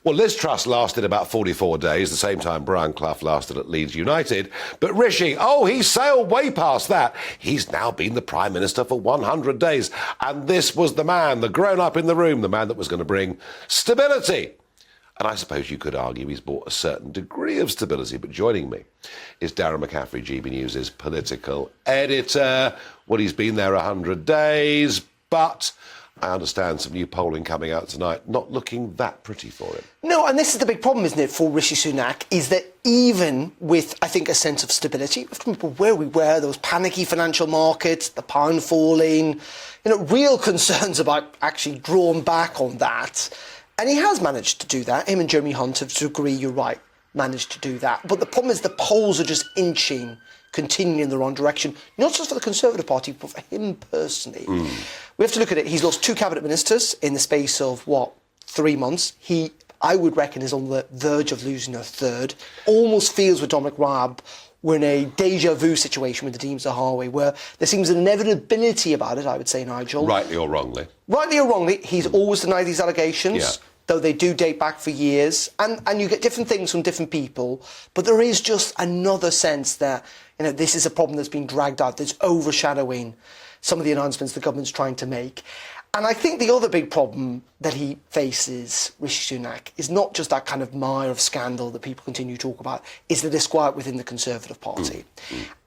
Well, Liz Truss lasted about 44 days, the same time Brian Clough lasted at Leeds United. But Rishi, he sailed way past that. He's now been the Prime Minister for 100 days. And this was the man, the grown-up in the room, the man that was going to bring stability. And I suppose you could argue he's brought a certain degree of stability. But joining me is Darren McCaffrey, GBNews' political editor. Well, he's been there 100 days, but I understand some new polling coming out tonight, not looking that pretty for him. No, and this is the big problem, isn't it, for Rishi Sunak, is that even with, I think, a sense of stability, remember where we were, those panicky financial markets, the pound falling, real concerns about actually drawing back on that. And he has managed to do that. Him and Jeremy Hunt have, to agree, you're right, managed to do that. But the problem is the polls are just inching, continuing in the wrong direction, not just for the Conservative Party, but for him personally. We have to look at it. He's lost 2 cabinet ministers in the space of, 3 months. He, I would reckon, is on the verge of losing a 3rd. Almost feels with Dominic Raab we're in a déjà vu situation with the Deems of Harway, where there seems an inevitability about it, I would say, Nigel. Rightly or wrongly. Rightly or wrongly, he's always denied these allegations, though they do date back for years. And you get different things from different people, but there is just another sense that, this is a problem that's been dragged out, that's overshadowing some of the announcements the government's trying to make. And I think the other big problem that he faces, Rishi Sunak, is not just that kind of mire of scandal that people continue to talk about, is the disquiet within the Conservative Party.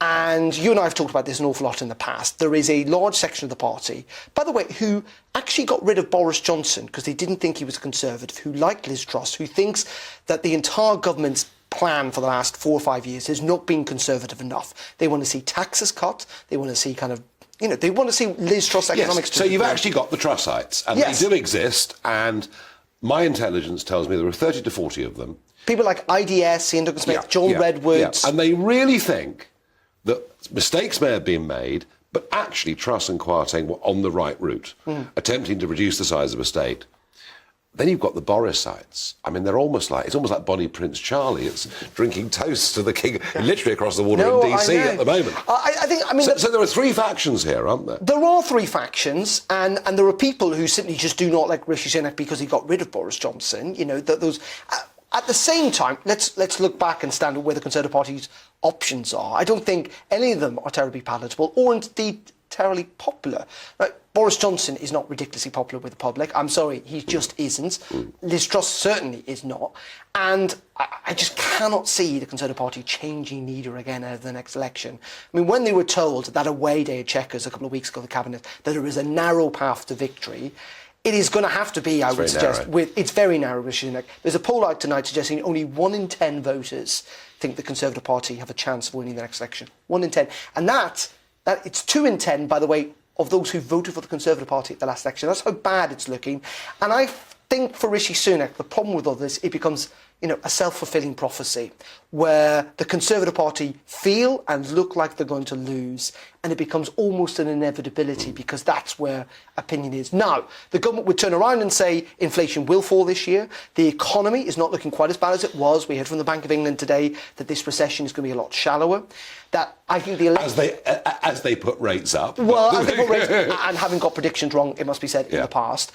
And you and I have talked about this an awful lot in the past. There is a large section of the party, by the way, who actually got rid of Boris Johnson because they didn't think he was a Conservative, who liked Liz Truss, who thinks that the entire government's plan for the last 4 or 5 years has not been Conservative enough. They want to see taxes cut, they want to see they want to see Liz Truss economics. Yes. So you've actually got the Trussites, and they do exist, and my intelligence tells me there are 30 to 40 of them. People like IDS, Ian Duncan Smith, John Redwood. And they really think that mistakes may have been made, but actually Truss and Kwarteng were on the right route, attempting to reduce the size of a state. Then you've got the Borisites. I mean, it's almost like Bonnie Prince Charlie. It's drinking toast to the king, literally across the water in DC at the moment. So there are 3 factions here, aren't there? There are 3 factions, and there are people who simply just do not like Rishi Sunak because he got rid of Boris Johnson. At the same time, let's look back and stand at where the Conservative Party's options are. I don't think any of them are terribly palatable, or indeed terribly popular. Boris Johnson is not ridiculously popular with the public. I'm sorry, he just isn't. Liz Truss certainly is not. And I just cannot see the Conservative Party changing leader again at the next election. I mean, when they were told that away day at Chequers a couple of weeks ago, the Cabinet, that there is a narrow path to victory, it is going to have to be, I would suggest, it's very narrow, Rishi Sunak. There's a poll out tonight suggesting only 1 in 10 voters think the Conservative Party have a chance of winning the next election. 1 in 10. And that it's 2 in 10, by the way, of those who voted for the Conservative Party at the last election. That's how bad it's looking. And I think for Rishi Sunak, the problem with all this, it becomes, a self-fulfilling prophecy where the Conservative Party feel and look like they're going to lose, and it becomes almost an inevitability because that's where opinion is. Now, the government would turn around and say inflation will fall this year. The economy is not looking quite as bad as it was. We heard from the Bank of England today that this recession is going to be a lot shallower. That I think the as they put rates up. Well, as they put rates, and having got predictions wrong, it must be said, in the past.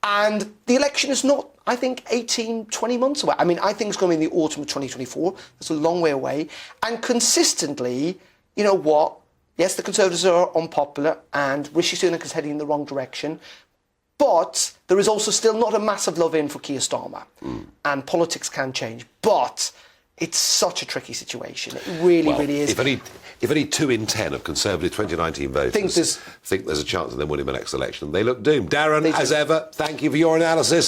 And the election is not, I think, 18, 20 months away. I mean, I think it's going to be in the autumn of 2024. That's a long way away. And consistently, you know what? Yes, the Conservatives are unpopular and Rishi Sunak is heading in the wrong direction. But there is also still not a massive love-in for Keir Starmer. And politics can change. But it's such a tricky situation. It really is. If only 2 in 10 of Conservative 2019 voters think there's a chance of them winning the next election, they look doomed. Darren, as ever, thank you for your analysis.